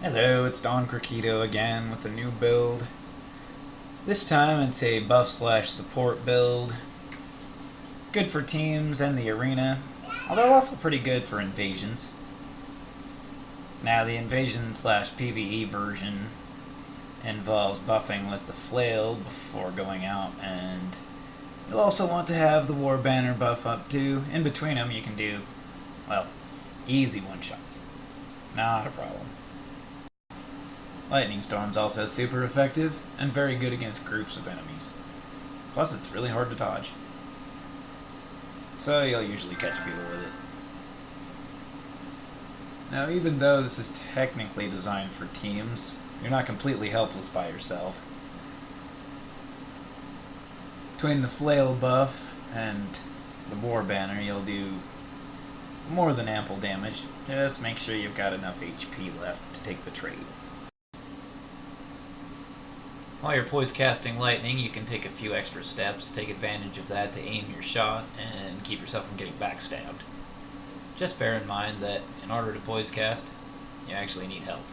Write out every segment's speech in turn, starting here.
Hello, it's Don Croquito again with a new build. This time it's a buff slash support build. Good for teams and the arena, although also pretty good for invasions. Now the invasion slash PvE version involves buffing with the flail before going out, and you'll also want to have the war banner buff up too. In between them you can do, well, easy one-shots. Not a problem. Lightning Storm's also super effective and very good against groups of enemies. Plus it's really hard to dodge. So you'll usually catch people with it. Now even though this is technically designed for teams, you're not completely helpless by yourself. Between the flail buff and the war banner you'll do more than ample damage. Just make sure you've got enough HP left to take the trade. While you're poise casting lightning, you can take a few extra steps, take advantage of that to aim your shot, and keep yourself from getting backstabbed. Just bear in mind that in order to poise cast, you actually need health.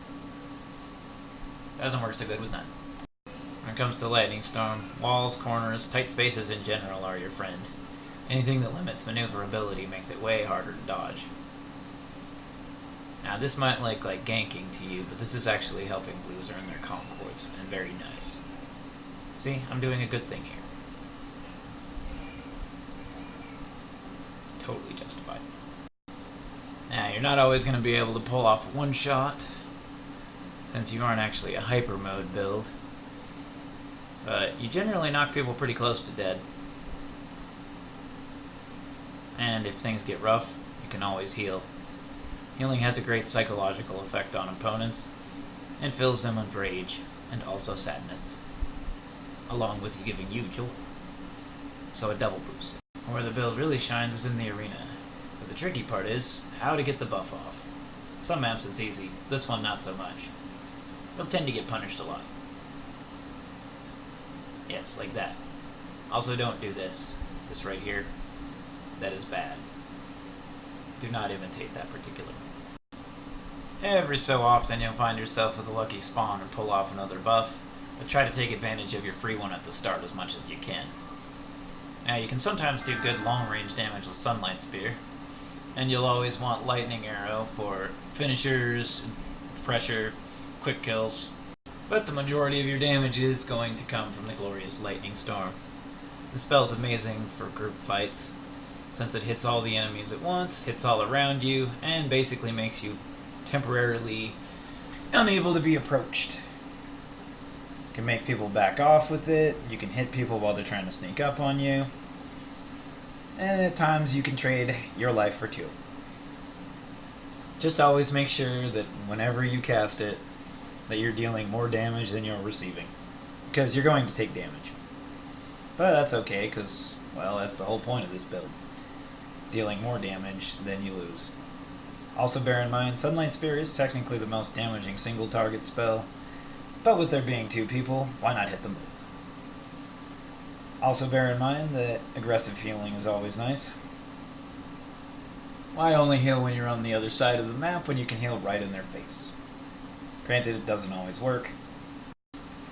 Doesn't work so good with none. When it comes to lightning storm, walls, corners, tight spaces in general are your friend. Anything that limits maneuverability makes it way harder to dodge. Now this might look like ganking to you, but this is actually helping blues earn their concords, and very nice. See, I'm doing a good thing here. Totally justified. Now, you're not always going to be able to pull off one shot, since you aren't actually a hypermode build, but you generally knock people pretty close to dead. And if things get rough, you can always heal. Healing has a great psychological effect on opponents, and fills them with rage, and also sadness, along with giving you joy. So a double boost. Where the build really shines is in the arena, but the tricky part is how to get the buff off. Some maps it's easy, this one not so much. You'll tend to get punished a lot. Yes, like that. Also don't do this. This right here. That is bad. Do not imitate that particular move. Every so often you'll find yourself with a lucky spawn or pull off another buff, but try to take advantage of your free one at the start as much as you can. Now you can sometimes do good long range damage with Sunlight Spear, and you'll always want Lightning Arrow for finishers, pressure, quick kills, but the majority of your damage is going to come from the glorious Lightning Storm. The spell's amazing for group fights, since it hits all the enemies at once, hits all around you, and basically makes you temporarily unable to be approached. You can make people back off with it, you can hit people while they're trying to sneak up on you, and at times you can trade your life for two. Just always make sure that whenever you cast it, that you're dealing more damage than you're receiving, because you're going to take damage. But that's okay, because, well, that's the whole point of this build. Dealing more damage than you lose. Also bear in mind, Sunlight Spear is technically the most damaging single target spell, but with there being two people, why not hit them both? Also bear in mind that aggressive healing is always nice. Why only heal when you're on the other side of the map when you can heal right in their face? Granted, it doesn't always work,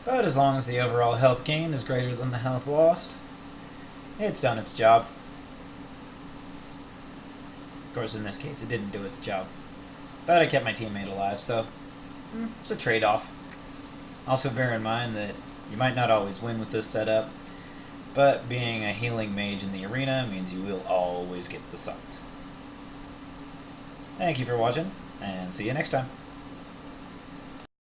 but as long as the overall health gain is greater than the health lost, it's done its job. Of course, in this case, it didn't do its job. But I kept my teammate alive, so it's a trade-off. Also bear in mind that you might not always win with this setup, but being a healing mage in the arena means you will always get the salt. Thank you for watching, and see you next time.